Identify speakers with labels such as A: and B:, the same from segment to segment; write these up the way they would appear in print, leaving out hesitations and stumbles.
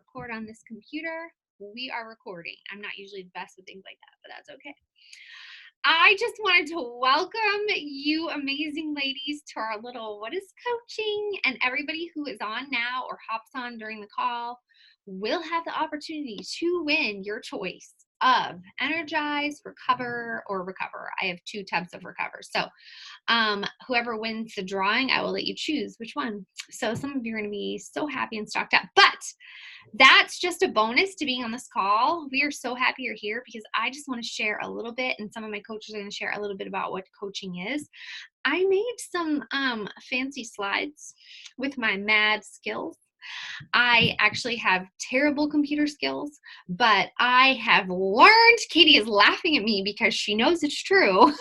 A: record on this computer. We are recording. I'm not usually the best with things like that, but that's okay. I just wanted to welcome you amazing ladies to our little What is Coaching, and everybody who is on now or hops on during the call will have the opportunity to win your choice of Energize, Recover, or Recover. I have 2 types of Recover. So whoever wins the drawing, I will let you choose which one. So some of you are going to be so happy and stocked up, but that's just a bonus to being on this call. We are so happy you're here because I just want to share a little bit, and some of my coaches are going to share a little bit about what coaching is. I made some fancy slides with my mad skills. I actually have terrible computer skills, but I have learned, Katie is laughing at me because she knows it's true.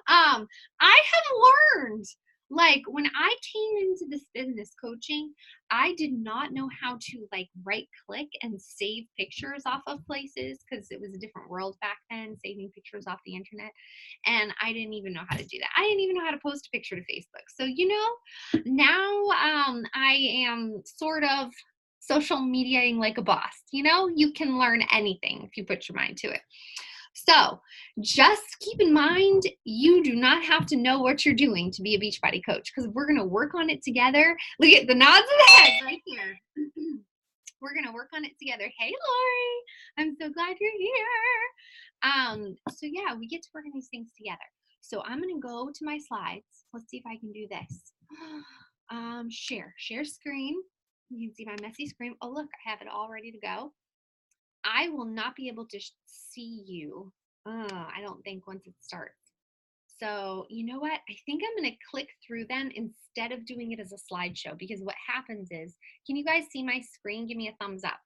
A: I have learned, like, when I came into this business coaching, I did not know how to like right click and save pictures off of places because it was a different world back then, saving pictures off the internet. And I didn't even know how to do that. I didn't even know how to post a picture to Facebook. So, now I am sort of social mediaing like a boss. You can learn anything if you put your mind to it. So just keep in mind, you do not have to know what you're doing to be a Beachbody coach, because we're going to work on it together. Look at the nods of the head right here. We're going to work on it together. Hey, Lori, I'm so glad you're here. So yeah, we get to work on these things together. So I'm going to go to my slides. Let's see if I can do this. Share screen. You can see my messy screen. Oh, look, I have it all ready to go. I will not be able to see you, I don't think, once it starts. So you know what? I think I'm going to click through them instead of doing it as a slideshow, because what happens is, can you guys see my screen? Give me a thumbs up.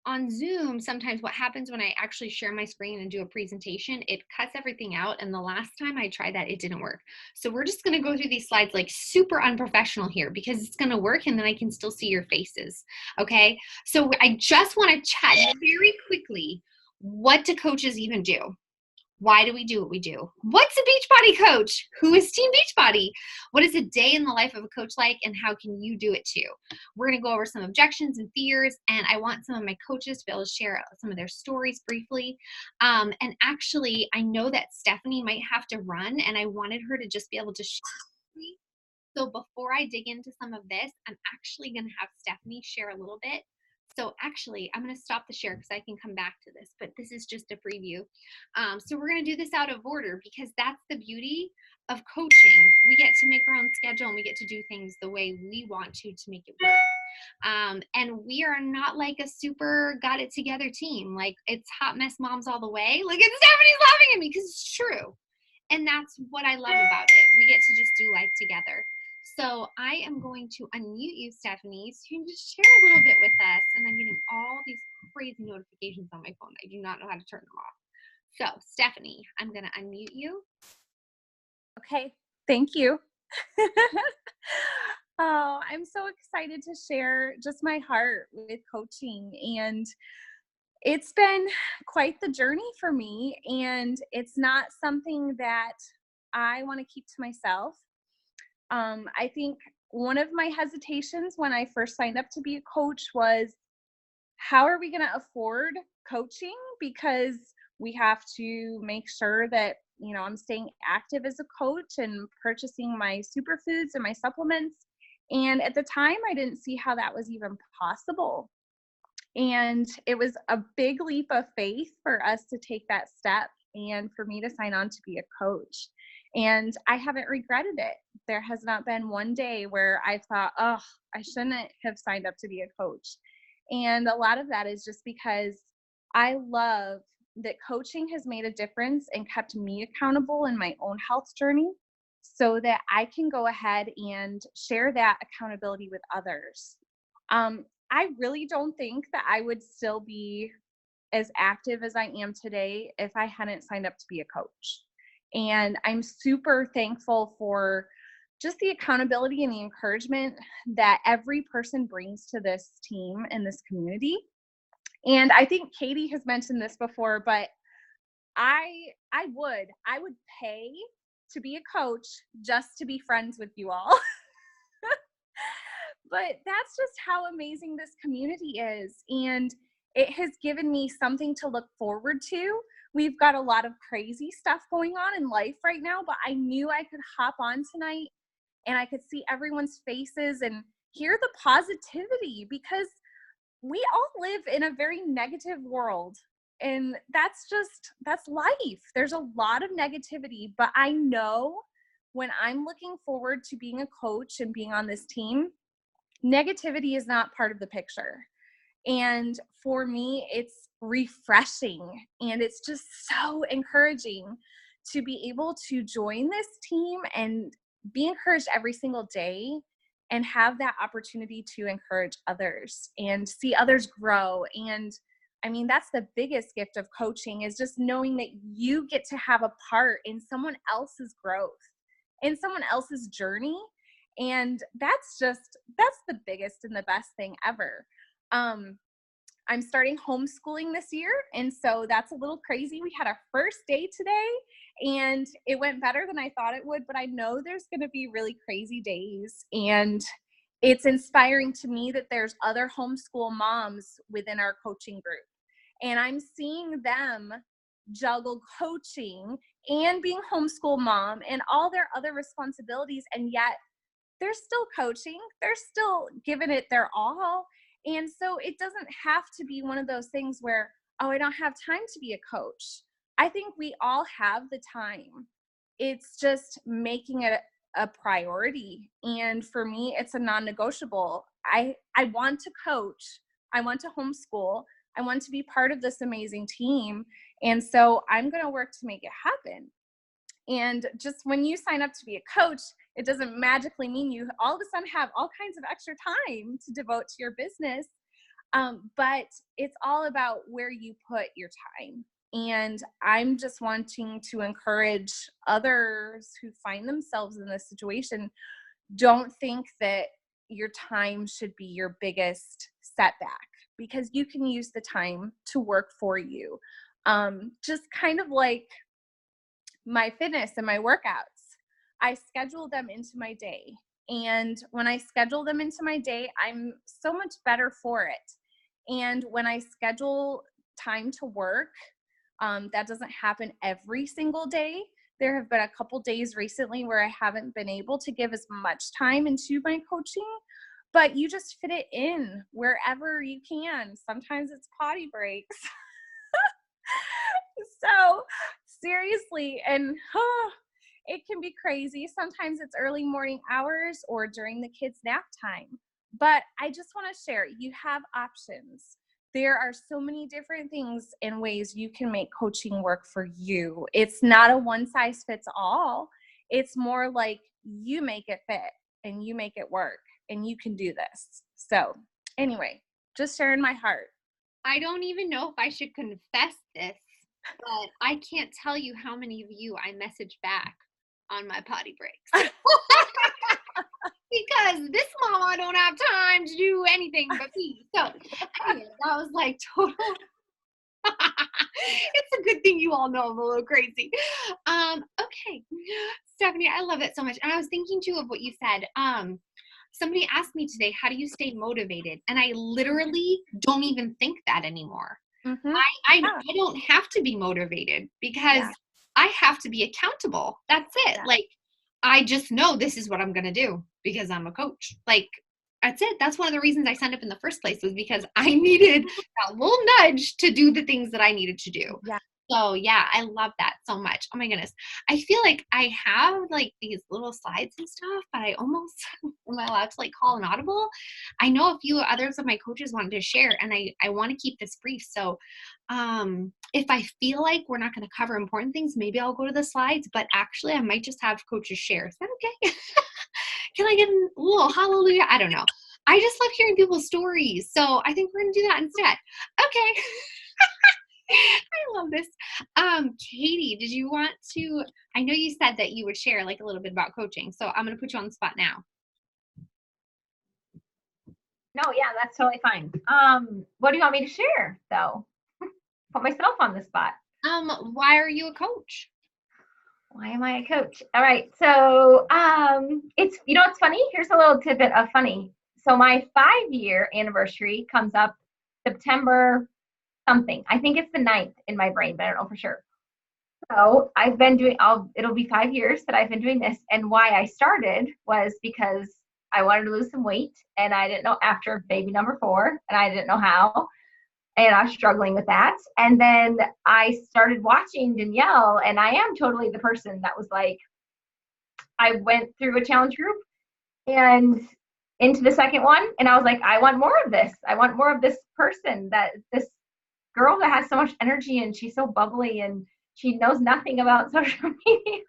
A: On Zoom, sometimes what happens when I actually share my screen and do a presentation, it cuts everything out. And the last time I tried that, it didn't work. So we're just going to go through these slides like super unprofessional here, because it's going to work and then I can still see your faces. Okay. So I just want to chat very quickly. What do coaches even do? Why do we do what we do? What's a Beachbody coach? Who is Team Beachbody? What is a day in the life of a coach like, and how can you do it too? We're going to go over some objections and fears, and I want some of my coaches to be able to share some of their stories briefly. And actually, I know that Stephanie might have to run, and I wanted her to just be able to share. So before I dig into some of this, I'm actually going to have Stephanie share a little bit. So actually, I'm going to stop the share because I can come back to this, but this is just a preview. So we're going to do this out of order, because that's the beauty of coaching. We get to make our own schedule, and we get to do things the way we want to make it work. And we are not like a super got it together team. Like, it's hot mess moms all the way. Look at Stephanie's laughing at me because it's true. And that's what I love about it. We get to just do life together. So I am going to unmute you, Stephanie, so you can just share a little bit with us. And I'm getting all these crazy notifications on my phone. I do not know how to turn them off. So Stephanie, I'm going to unmute you.
B: Okay, thank you. Oh, I'm so excited to share just my heart with coaching. And it's been quite the journey for me. And it's not something that I want to keep to myself. I think one of my hesitations when I first signed up to be a coach was, how are we going to afford coaching? Because we have to make sure that, I'm staying active as a coach and purchasing my superfoods and my supplements. And at the time, I didn't see how that was even possible. And it was a big leap of faith for us to take that step and for me to sign on to be a coach. And I haven't regretted it. There has not been one day where I thought, oh, I shouldn't have signed up to be a coach. And a lot of that is just because I love that coaching has made a difference and kept me accountable in my own health journey, so that I can go ahead and share that accountability with others. I really don't think that I would still be as active as I am today if I hadn't signed up to be a coach. And I'm super thankful for just the accountability and the encouragement that every person brings to this team and this community. And I think Katie has mentioned this before, but I would pay to be a coach just to be friends with you all. But that's just how amazing this community is. And it has given me something to look forward to. We've got a lot of crazy stuff going on in life right now, but I knew I could hop on tonight and I could see everyone's faces and hear the positivity, because we all live in a very negative world. And that's life. There's a lot of negativity, but I know when I'm looking forward to being a coach and being on this team, negativity is not part of the picture. And for me, it's refreshing and it's just so encouraging to be able to join this team and be encouraged every single day and have that opportunity to encourage others and see others grow. And I mean, that's the biggest gift of coaching, is just knowing that you get to have a part in someone else's growth, in someone else's journey. And that's the biggest and the best thing ever. I'm starting homeschooling this year, and so that's a little crazy. We had our first day today, and it went better than I thought it would, but I know there's going to be really crazy days, and it's inspiring to me that there's other homeschool moms within our coaching group, and I'm seeing them juggle coaching and being homeschool mom and all their other responsibilities, and yet they're still coaching, they're still giving it their all. And so it doesn't have to be one of those things where, oh, I don't have time to be a coach. I think we all have the time. It's just making it a priority. And for me, it's a non-negotiable. I want to coach. I want to homeschool. I want to be part of this amazing team. And so I'm going to work to make it happen. And just when you sign up to be a coach, it doesn't magically mean you all of a sudden have all kinds of extra time to devote to your business. But it's all about where you put your time. And I'm just wanting to encourage others who find themselves in this situation. Don't think that your time should be your biggest setback, because you can use the time to work for you. Just kind of like my fitness and my workouts, I schedule them into my day. And when I schedule them into my day, I'm so much better for it. And when I schedule time to work, that doesn't happen every single day. There have been a couple days recently where I haven't been able to give as much time into my coaching, but you just fit it in wherever you can. Sometimes it's potty breaks. So seriously, and it can be crazy. Sometimes it's early morning hours or during the kids' nap time. But I just want to share, you have options. There are so many different things and ways you can make coaching work for you. It's not a one size fits all. It's more like you make it fit and you make it work and you can do this. So anyway, just sharing my heart.
A: I don't even know if I should confess this, but I can't tell you how many of you I message back on my potty breaks. Because this mama don't have time to do anything but pee. So anyway, that was like total. It's a good thing you all know I'm a little crazy. Okay, Stephanie, I love it so much. And I was thinking too of what you said. Somebody asked me today, how do you stay motivated? And I literally don't even think that anymore.
B: Mm-hmm.
A: I don't have to be motivated because I have to be accountable. That's it.
B: Yeah.
A: Like, I just know this is what I'm going to do because I'm a coach. Like, that's it. That's one of the reasons I signed up in the first place, was because I needed that little nudge to do the things that I needed to do.
B: Yeah.
A: So yeah, I love that so much. Oh my goodness. I feel like I have like these little slides and stuff, but I almost, am I allowed to like call an audible? I know a few others of my coaches wanted to share, and I want to keep this brief. So if I feel like we're not going to cover important things, maybe I'll go to the slides, but actually I might just have coaches share. Is that okay? Can I get a little hallelujah? I don't know. I just love hearing people's stories. So I think we're going to do that instead. Okay. I love this. Katie, did you want to, I know you said that you would share like a little bit about coaching, so I'm going to put you on the spot now.
C: No, yeah, that's totally fine. What do you want me to share though? Put myself on the spot.
A: Why are you a coach?
C: Why am I a coach? All right. So, it's, it's funny. Here's a little tidbit of funny. so my 5-year anniversary comes up September something. I think it's the 9th in my brain, but I don't know for sure. So I've been doing, it'll be 5 years that I've been doing this. And why I started was because I wanted to lose some weight, and I didn't know, after baby number 4, and I didn't know how. And I was struggling with that. And then I started watching Danielle, and I am totally the person that was like, I went through a challenge group and into the second one, and I was like, I want more of this. I want more of this person, this girl that has so much energy, and she's so bubbly, and she knows nothing about social media.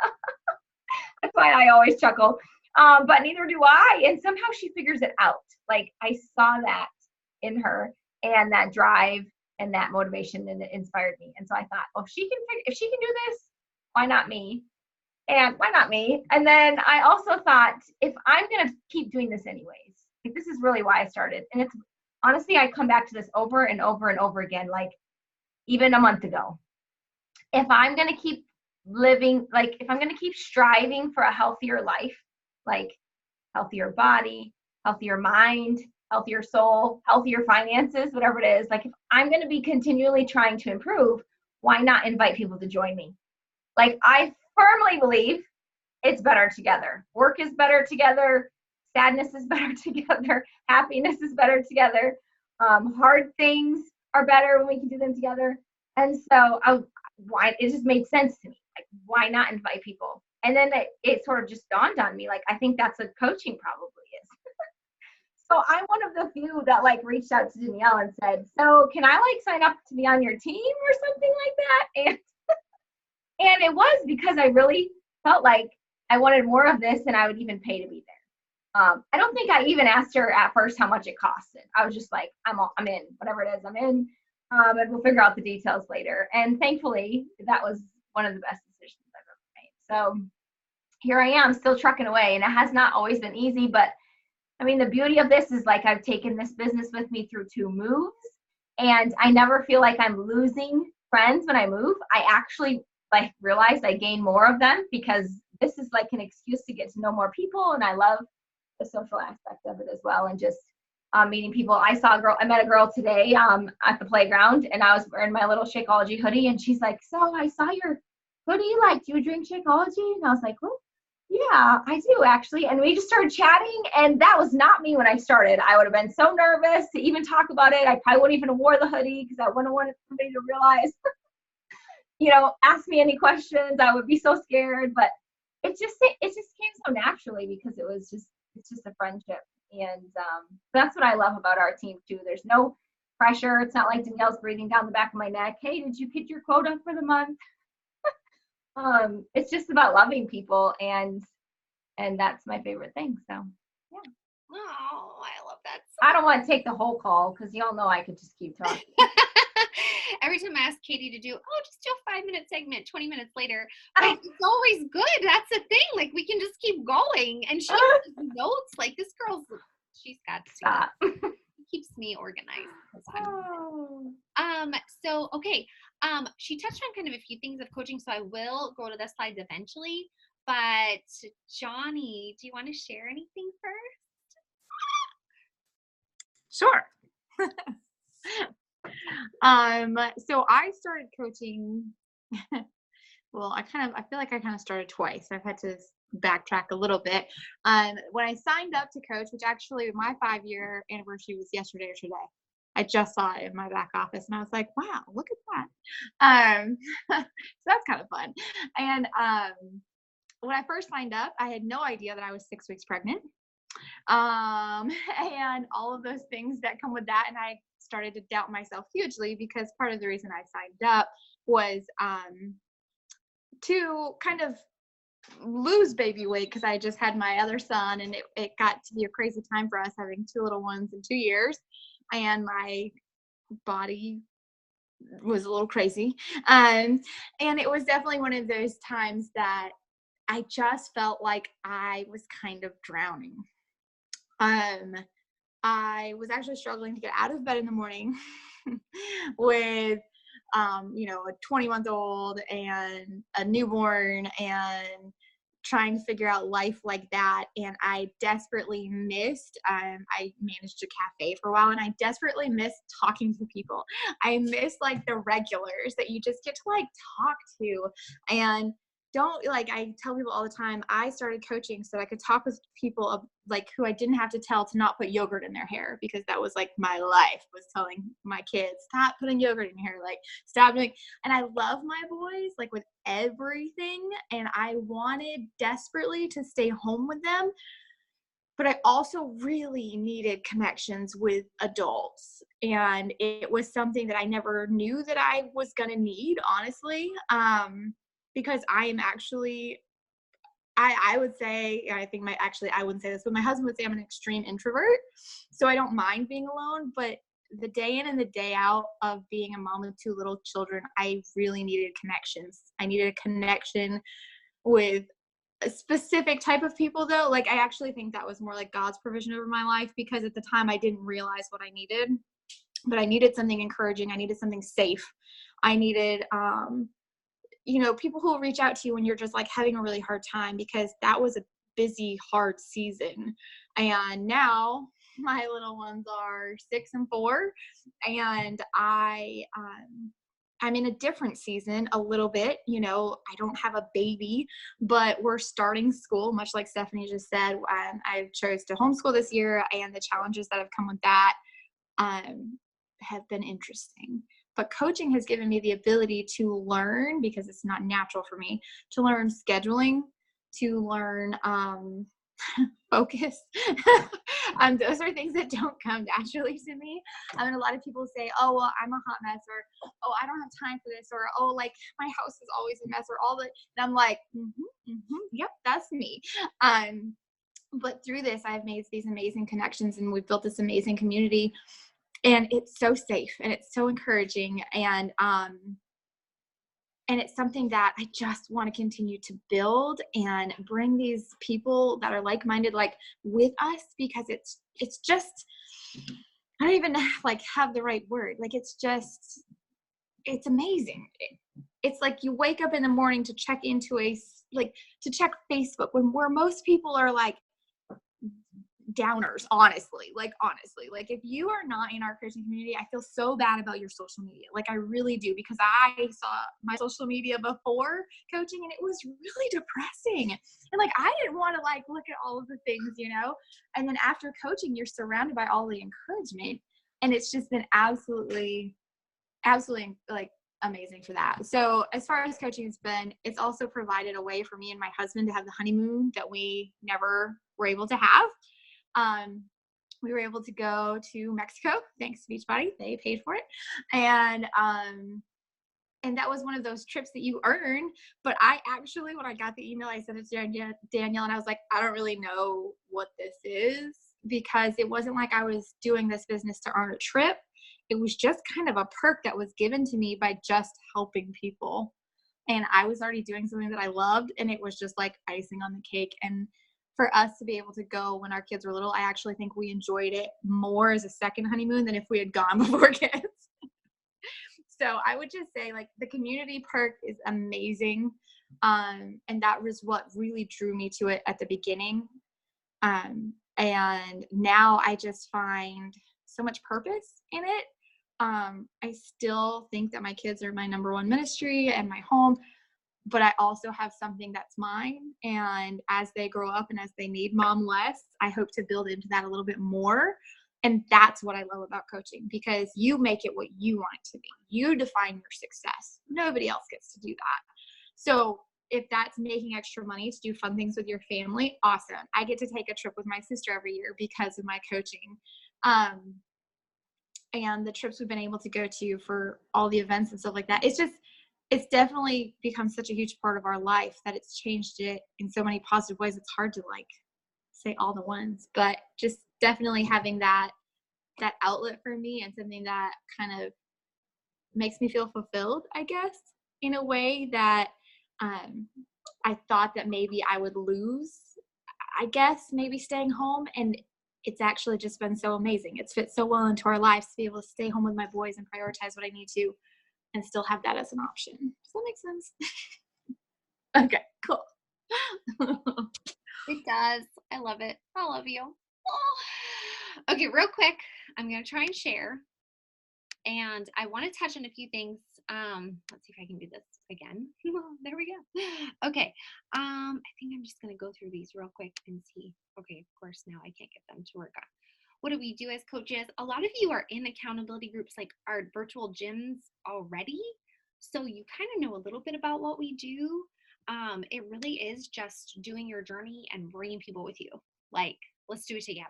C: That's why I always chuckle. But neither do I. And somehow she figures it out. Like, I saw that in her, and that drive and that motivation, and it inspired me. And so I thought, well, if she can do this, why not me? And why not me? And then I also thought, if I'm going to keep doing this anyways, like, this is really why I started. And it's honestly, I come back to this over and over and over again, like even a month ago. If I'm going to keep living, like if I'm going to keep striving for a healthier life, like healthier body, healthier mind, healthier soul, healthier finances, whatever it is, like if I'm going to be continually trying to improve, why not invite people to join me? Like, I firmly believe it's better together. Work is better together. Sadness is better together. Happiness is better together. Hard things are better when we can do them together. And so it just made sense to me. Like, why not invite people? And then it sort of just dawned on me, like, I think that's what coaching probably is. So I'm one of the few that like reached out to Danielle and said, so can I like sign up to be on your team or something like that? And it was because I really felt like I wanted more of this, and I would even pay to be there. I don't think I even asked her at first how much it costed. I was just like, I'm in, whatever it is, I'm in, and we'll figure out the details later. And thankfully, that was one of the best decisions I've ever made. So here I am, still trucking away, and it has not always been easy. But I mean, the beauty of this is like I've taken this business with me through 2 moves, and I never feel like I'm losing friends when I move. I actually like realized I gain more of them, because this is like an excuse to get to know more people, and I love the social aspect of it as well, and just meeting people. I met a girl today at the playground, and I was wearing my little Shakeology hoodie, and she's like, so I saw your hoodie, like, do you drink Shakeology? And I was like, well, yeah, I do actually. And we just started chatting, and that was not me when I started. I would have been so nervous to even talk about it. I probably wouldn't even have wore the hoodie because I wouldn't have wanted somebody to realize ask me any questions. I would be so scared, but it just came so naturally because it's just a friendship. And that's what I love about our team too. There's no pressure. It's not like Danielle's breathing down the back of my neck. Hey, did you get your quota for the month? It's just about loving people, and that's my favorite thing. So yeah.
A: Oh, I love that.
C: I don't want to take the whole call because y'all know I could just keep talking.
A: Every time I ask Katie to just do a 5-minute segment, 20 minutes later, but it's always good. That's the thing. Like, we can just keep going. And she has notes. Like, this she's got
C: Stop.
A: It keeps me organized. So, okay. She touched on kind of a few things of coaching, so I will go to the slides eventually. But Johnny, do you want to share anything first?
D: Sure. So I started coaching. Well, I feel like I kind of started twice. I've had to backtrack a little bit. When I signed up to coach, which actually my 5-year anniversary was yesterday or today. I just saw it in my back office, and I was like, wow, look at that. So that's kind of fun. And when I first signed up, I had no idea that I was 6 weeks pregnant. And all of those things that come with that. And I started to doubt myself hugely, because part of the reason I signed up was to kind of lose baby weight, because I just had my other son, and it got to be a crazy time for us, having 2 little ones in 2 years, and my body was a little crazy. And it was definitely one of those times that I just felt like I was kind of drowning. I was actually struggling to get out of bed in the morning with, a 20-month-old and a newborn, and trying to figure out life like that. And I desperately missed, I managed a cafe for a while, and I desperately missed talking to people. I miss like the regulars that you just get to like talk to. And don't, like, I tell people all the time, I started coaching so I could talk with people of like who I didn't have to tell to not put yogurt in their hair, because that was like my life, was telling my kids, stop putting yogurt in your hair, like stop doing. And I love my boys like with everything, and I wanted desperately to stay home with them, but I also really needed connections with adults. And it was something that I never knew that I was going to need, honestly. Because I am actually, I would say, I think I wouldn't say this, but my husband would say I'm an extreme introvert. So I don't mind being alone, but the day in and the day out of being a mom of 2 little children, I really needed connections. I needed a connection with a specific type of people, though. Like, I actually think that was more like God's provision over my life, because at the time I didn't realize what I needed, but I needed something encouraging. I needed something safe. I needed, people who will reach out to you when you're just like having a really hard time, because that was a busy, hard season. And now my little ones are 6 and 4, and I'm in a different season a little bit. I don't have a baby, but we're starting school, much like Stephanie just said. I chose to homeschool this year, and the challenges that have come with that have been interesting. But coaching has given me the ability to learn, because it's not natural for me, to learn scheduling, to learn focus. Those are things that don't come naturally to me. A lot of people say, oh, well, I'm a hot mess, or, oh, I don't have time for this, or, oh, like my house is always a mess, or all that. And I'm like, yep, that's me. But through this, I've made these amazing connections, and we've built this amazing community. And it's so safe, and it's so encouraging, and it's something that I just want to continue to build and bring these people that are like-minded, like, with us, because it's just, I don't even like have the right word. Like, it's amazing. It's like you wake up in the morning to check into to check Facebook, where most people are like downers, honestly. Like, if you are not in our Christian community, I feel so bad about your social media. Like, I really do, because I saw my social media before coaching, and it was really depressing. And like, I didn't want to like look at all of the things, and then after coaching, you're surrounded by all the encouragement, and it's just been absolutely like amazing for that. So as far as coaching has been, it's also provided a way for me and my husband to have the honeymoon that we never were able to have. We were able to go to Mexico, thanks to Beachbody. They paid for it. And that was one of those trips that you earn. But I actually, when I got the email, I sent it to Danielle, and I was like, I don't really know what this is, because it wasn't like I was doing this business to earn a trip. It was just kind of a perk that was given to me by just helping people. And I was already doing something that I loved, and it was just like icing on the cake. And for us to be able to go when our kids were little, I actually think we enjoyed it more as a second honeymoon than if we had gone before kids. So I would just say, like, the community perk is amazing. And that was what really drew me to it at the beginning. And now I just find so much purpose in it. I still think that my kids are my number one ministry and my home, but I also have something that's mine. And as they grow up and as they need mom less, I hope to build into that a little bit more. And that's what I love about coaching, because you make it what you want it to be. You define your success. Nobody else gets to do that. So if that's making extra money to do fun things with your family, awesome. I get to take a trip with my sister every year because of my coaching. And the trips we've been able to go to for all the events and stuff like that, it's definitely become such a huge part of our life that it's changed it in so many positive ways. It's hard to like say all the ones, but just definitely having that outlet for me, and something that kind of makes me feel fulfilled, I guess, in a way that I thought that maybe I would lose, I guess, maybe staying home. And it's actually just been so amazing. It's fit so well into our lives to be able to stay home with my boys and prioritize what I need to, and still have that as an option. Does that make sense? Okay, cool.
A: It does. I love it. I love you. Oh. Okay, real quick, I'm going to try and share. And I want to touch on a few things. Let's see if I can do this again. There we go. Okay. I think I'm just going to go through these real quick and see. Okay, of course, now I can't get them to work on. What do we do as coaches? A lot of you are in accountability groups like our virtual gyms already. So you kind of know a little bit about what we do. It really is just doing your journey and bringing people with you. Like, let's do it together.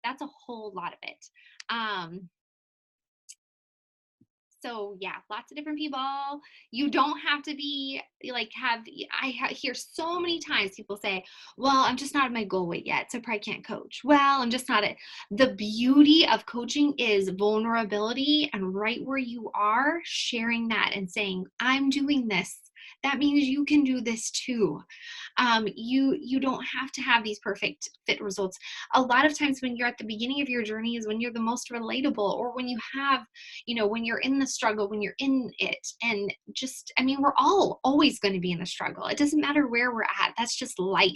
A: That's a whole lot of it. So yeah, lots of different people. You don't have to be like hear so many times people say, well, I'm just not at my goal weight yet, so I probably can't coach. Well, I'm just not at. The beauty of coaching is vulnerability, and right where you are, sharing that and saying, I'm doing this. That means you can do this too. You don't have to have these perfect fit results. A lot of times when you're at the beginning of your journey is when you're the most relatable, or when you have, when you're in the struggle, when you're in it. And just, we're all always going to be in the struggle. It doesn't matter where we're at. That's just life.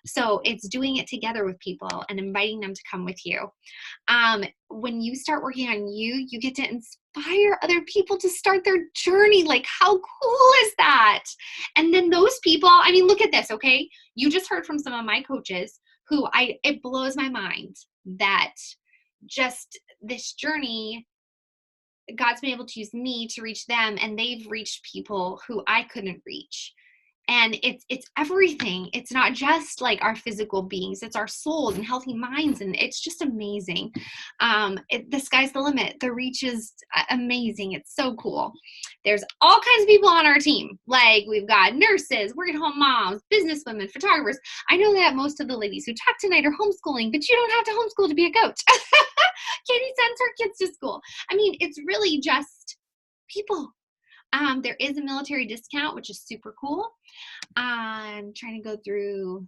A: So it's doing it together with people and inviting them to come with you. When you start working on you, you get to inspire other people to start their journey. Like, how cool is that? And then those people, look at this, okay? You just heard from some of my coaches who it blows my mind that just this journey, God's been able to use me to reach them, and they've reached people who I couldn't reach. And it's everything. It's not just like our physical beings, it's our souls and healthy minds. And it's just amazing. The sky's the limit. The reach is amazing. It's so cool. There's all kinds of people on our team. Like, we've got nurses, work at home moms, businesswomen, photographers. I know that most of the ladies who talk tonight are homeschooling, but you don't have to homeschool to be a coach. Katie sends her kids to school. It's really just people. There is a military discount, which is super cool. I'm trying to go through.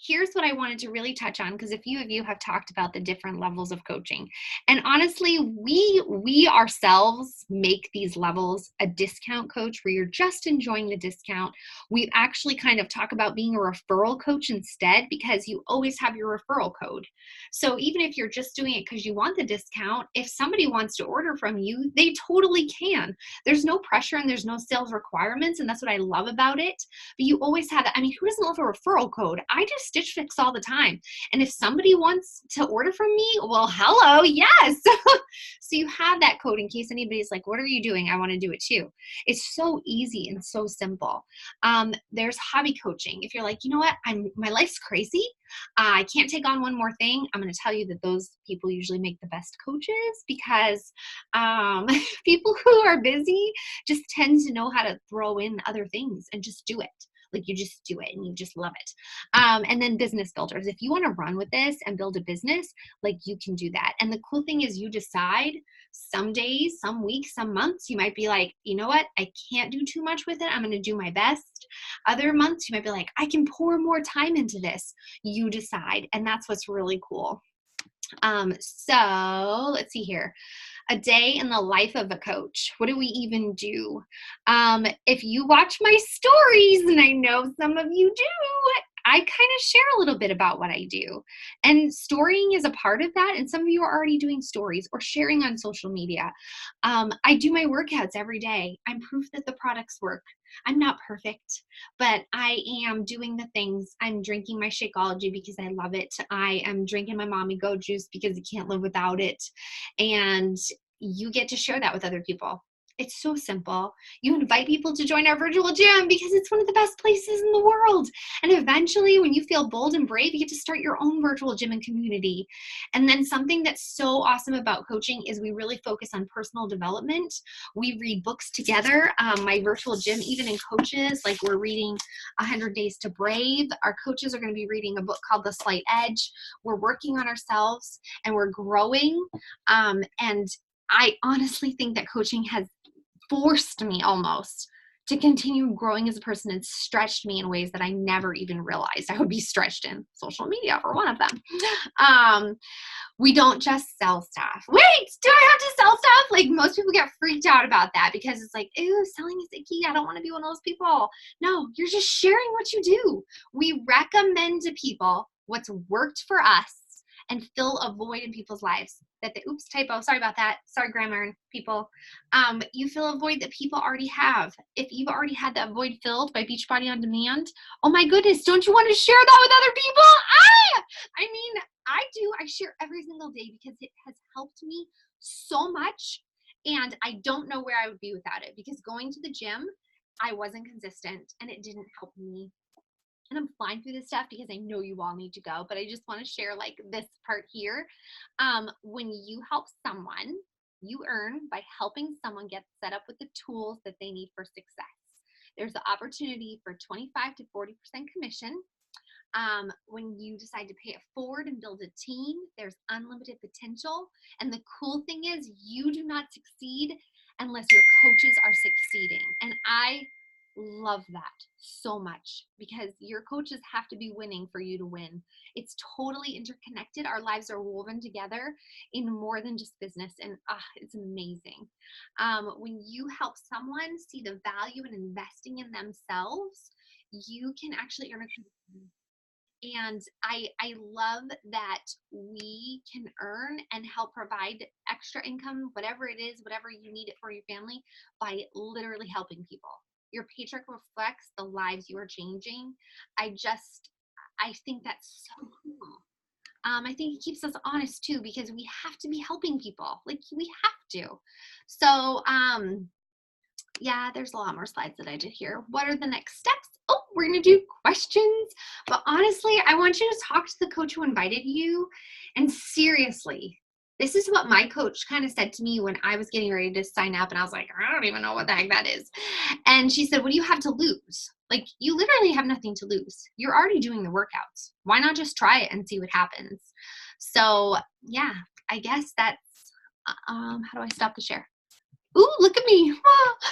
A: Here's what I wanted to really touch on, because a few of you have talked about the different levels of coaching. And honestly, we ourselves make these levels a discount coach where you're just enjoying the discount. We actually kind of talk about being a referral coach instead, because you always have your referral code. So even if you're just doing it because you want the discount, if somebody wants to order from you, they totally can. There's no pressure and there's no sales requirements. And that's what I love about it. But you always have, who doesn't love a referral code? I do Stitch Fix all the time. And if somebody wants to order from me, well, hello, yes. So you have that code in case anybody's like, what are you doing? I want to do it too. It's so easy and so simple. There's hobby coaching. If you're like, you know what, my life's crazy. I can't take on one more thing. I'm going to tell you that those people usually make the best coaches, because people who are busy just tend to know how to throw in other things and just do it. Like, you just do it and you just love it. And then business builders. If you want to run with this and build a business, like, you can do that. And the cool thing is you decide. Some days, some weeks, some months, you might be like, you know what? I can't do too much with it. I'm going to do my best. Other months, you might be like, I can pour more time into this. You decide. And that's what's really cool. So let's see here. A day in the life of a coach. What do we even do? If you watch my stories, and I know some of you do, I kind of share a little bit about what I do. And storying is a part of that. And some of you are already doing stories or sharing on social media. I do my workouts every day. I'm proof that the products work. I'm not perfect, but I am doing the things. I'm drinking my Shakeology because I love it. I am drinking my Mommy Go juice because you can't live without it. And you get to share that with other people. It's so simple. You invite people to join our virtual gym because it's one of the best places in the world. And eventually, when you feel bold and brave, you get to start your own virtual gym and community. And then something that's so awesome about coaching is we really focus on personal development. We read books together. My virtual gym, even in coaches, like, we're reading 100 Days to Brave. Our coaches are going to be reading a book called The Slight Edge. We're working on ourselves and we're growing. And I honestly think that coaching has forced me almost to continue growing as a person and stretched me in ways that I never even realized I would be stretched in. Social media, for one of them. We don't just sell stuff. Wait, do I have to sell stuff? Like most people get freaked out about that because it's like, ew, selling is icky. I don't want to be one of those people. No, you're just sharing what you do. We recommend to people what's worked for us and fill a void in people's lives that the, oops, typo, sorry about that. Sorry, grammar and people. You fill a void that people already have. If you've already had that void filled by Beachbody On Demand, oh my goodness, don't you want to share that with other people? I mean, I do. I share every single day because it has helped me so much. And I don't know where I would be without it because going to the gym, I wasn't consistent and it didn't help me. And I'm flying through this stuff because I know you all need to go, but I just want to share like this part here. When you help someone, you earn by helping someone get set up with the tools that they need for success. There's the opportunity for 25 to 40% commission. When you decide to pay it forward and build a team, there's unlimited potential. And the cool thing is you do not succeed unless your coaches are succeeding. And I love that so much because your coaches have to be winning for you to win. It's totally interconnected. Our lives are woven together in more than just business. And it's amazing. When you help someone see the value in investing in themselves, you can actually earn a commission. And I love that we can earn and help provide extra income, whatever it is, whatever you need it for your family, by literally helping people. Your paycheck reflects the lives you are changing. I think that's so cool. I think it keeps us honest too, because we have to be helping people. Like we have to. So, yeah, there's a lot more slides that I did here. What are the next steps? Oh, we're going to do questions. But honestly, I want you to talk to the coach who invited you. And seriously, this is what my coach kind of said to me when I was getting ready to sign up. And I was like, I don't even know what the heck that is. And she said, what do you have to lose? Like, you literally have nothing to lose. You're already doing the workouts. Why not just try it and see what happens? So, yeah, I guess that's, how do I stop the share? Ooh, look at me,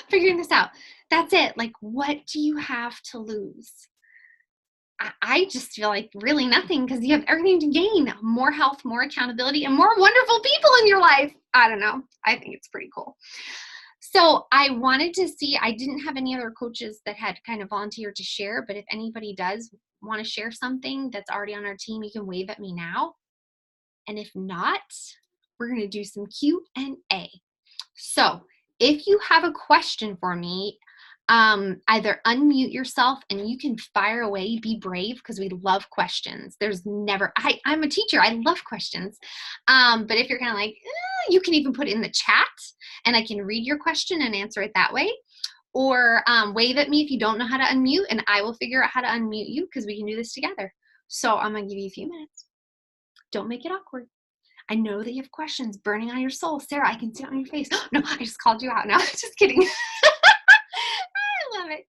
A: figuring this out. That's it. Like, what do you have to lose? I just feel like really nothing because you have everything to gain. More health, more accountability, and more wonderful people in your life. I don't know. I think it's pretty cool. So I wanted to see, I didn't have any other coaches that had kind of volunteered to share, but if anybody does want to share something that's already on our team, you can wave at me now. And if not, we're going to do some Q&A. So if you have a question for me, either unmute yourself and you can fire away, be brave, because we love questions. There's never, I'm a teacher, I love questions. But if you're kind of like, you can even put it in the chat and I can read your question and answer it that way. Or wave at me if you don't know how to unmute and I will figure out how to unmute you because we can do this together. So I'm going to give you a few minutes. Don't make it awkward. I know that you have questions burning on your soul. Sarah, I can see it on your face. No, I just called you out. No, just kidding. I love it.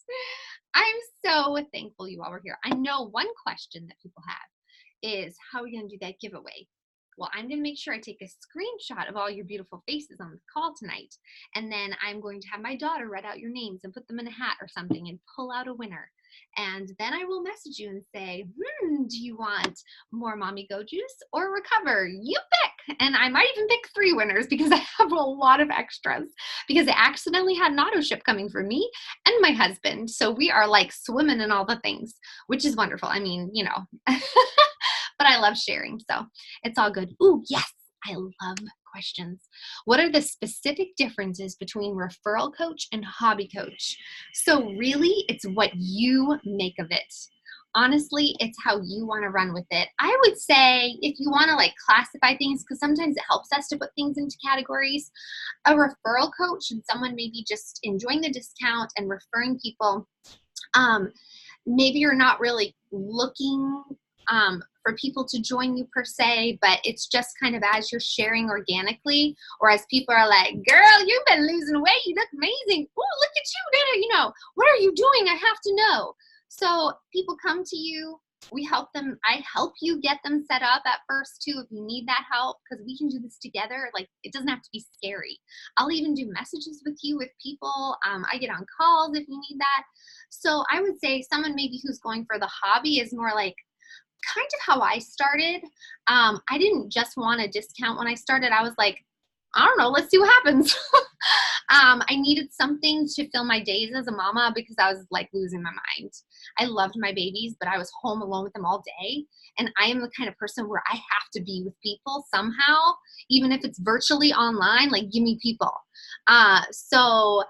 A: I'm so thankful you all were here. I know one question that people have is, how are we going to do that giveaway? Well, I'm going to make sure I take a screenshot of all your beautiful faces on the call tonight. And then I'm going to have my daughter write out your names and put them in a hat or something and pull out a winner. And then I will message you and say, do you want more Mommy Go Juice or Recover? You pick. And I might even pick 3 winners because I have a lot of extras because I accidentally had an auto ship coming for me and my husband. So we are like swimming in all the things, which is wonderful. I mean, you know, but I love sharing. So it's all good. Ooh, yes, I love questions. What are the specific differences between referral coach and hobby coach? So really, it's what you make of it. Honestly, it's how you want to run with it. I would say if you want to like classify things, because sometimes it helps us to put things into categories, a referral coach and someone maybe just enjoying the discount and referring people, maybe you're not really looking for people to join you per se, but it's just kind of as you're sharing organically, or as people are like, girl, you've been losing weight, you look amazing. Oh, look at you, you know, what are you doing? I have to know. So people come to you, we help them, I help you get them set up at first too if you need that help, because we can do this together. Like, it doesn't have to be scary. I'll even do messages with you with people. I get on calls if you need that. So I would say someone maybe who's going for the hobby is more like kind of how I started. I didn't just want a discount when I started. I was like, I don't know, let's see what happens. I needed something to fill my days as a mama because I was like losing my mind. I loved my babies, but I was home alone with them all day. And I am the kind of person where I have to be with people somehow, even if it's virtually online, like give me people. So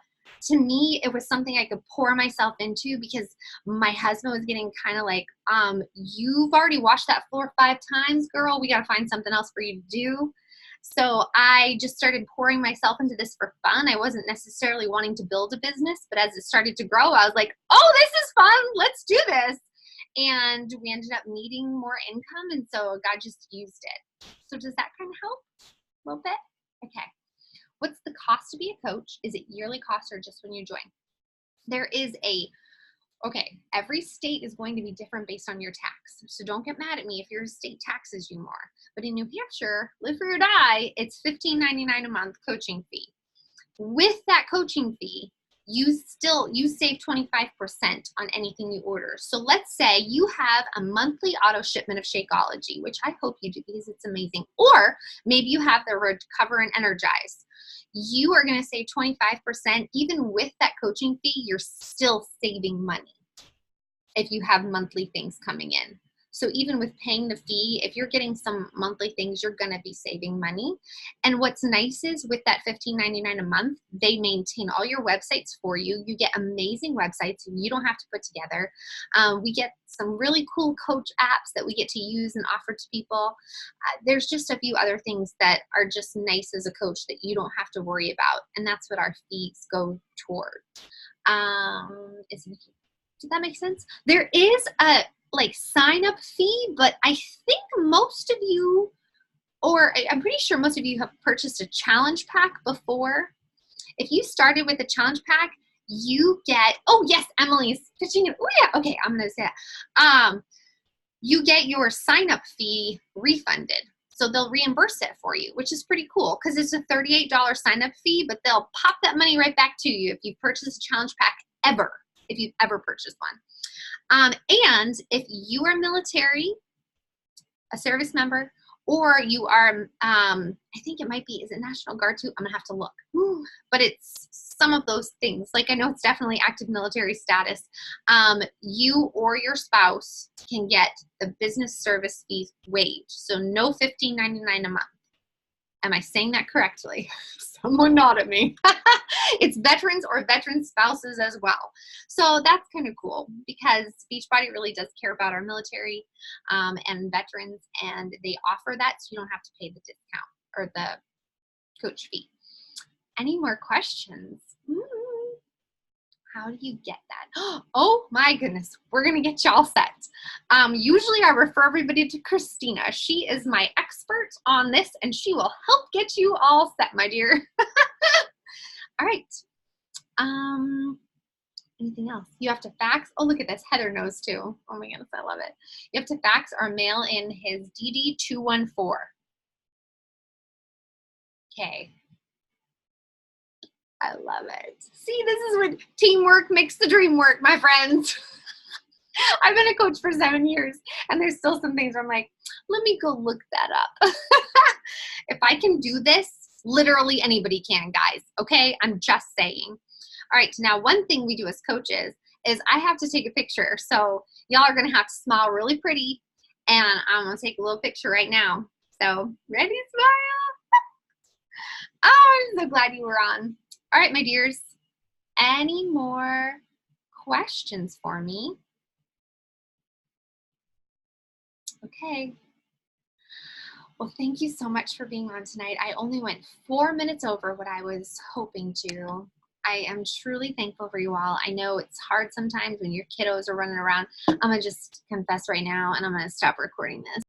A: to me, it was something I could pour myself into because my husband was getting kind of like, you've already washed that floor 5 times, girl. We got to find something else for you to do. So I just started pouring myself into this for fun. I wasn't necessarily wanting to build a business, but as it started to grow, I was like, oh, this is fun. Let's do this. And we ended up needing more income. And so God just used it. So does that kind of help a little bit? Okay. What's the cost to be a coach? Is it yearly cost or just when you join? There is okay, every state is going to be different based on your tax. So don't get mad at me if your state taxes you more. But in New Hampshire, live free or die, it's $15.99 a month coaching fee. With that coaching fee, you save 25% on anything you order. So let's say you have a monthly auto shipment of Shakeology, which I hope you do because it's amazing. Or maybe you have the Recover and Energize. You are going to save 25%. Even with that coaching fee, you're still saving money if you have monthly things coming in. So even with paying the fee, if you're getting some monthly things, you're going to be saving money. And what's nice is with that $15.99 a month, they maintain all your websites for you. You get amazing websites you don't have to put together. We get some really cool coach apps that we get to use and offer to people. There's just a few other things that are just nice as a coach that you don't have to worry about. And that's what our fees go toward. Does that make sense? There is a sign up fee, but I think most of you, or I'm pretty sure most of you have purchased a challenge pack before. If you started with a challenge pack, you get, oh yes, Emily's pitching it. Oh yeah, okay, I'm gonna say that. You get your sign up fee refunded. So they'll reimburse it for you, which is pretty cool because it's a $38 sign up fee, but they'll pop that money right back to you if you purchase a challenge pack ever, if you've ever purchased one. And if you are military, a service member, or you are, I think it might be, is it National Guard too? I'm gonna have to look. But it's some of those things. Like I know it's definitely active military status. You or your spouse can get the business service fees waived. So no $15.99 a month. Am I saying that correctly? Someone nod at me. It's veterans or veteran spouses as well. So that's kind of cool because Beachbody really does care about our military and veterans, and they offer that so you don't have to pay the discount or the coach fee. Any more questions? How do you get that? Oh my goodness, we're gonna get y'all set. Usually I refer everybody to Christina. She is my expert on this and she will help get you all set, my dear. All right. Anything else? You have to fax. Oh, look at this. Heather knows too. Oh my goodness, I love it. You have to fax or mail in his DD 214. Okay. I love it. See, this is what teamwork makes the dream work, my friends. I've been a coach for 7 years, and there's still some things where I'm like, let me go look that up. If I can do this, literally anybody can, guys. Okay? I'm just saying. All right, now one thing we do as coaches is I have to take a picture. So y'all are going to have to smile really pretty, and I'm going to take a little picture right now. So ready to smile? Oh, I'm so glad you were on. All right, my dears. Any more questions for me? Okay. Well, thank you so much for being on tonight. I only went 4 minutes over what I was hoping to. I am truly thankful for you all. I know it's hard sometimes when your kiddos are running around. I'm going to just confess right now, and I'm going to stop recording this.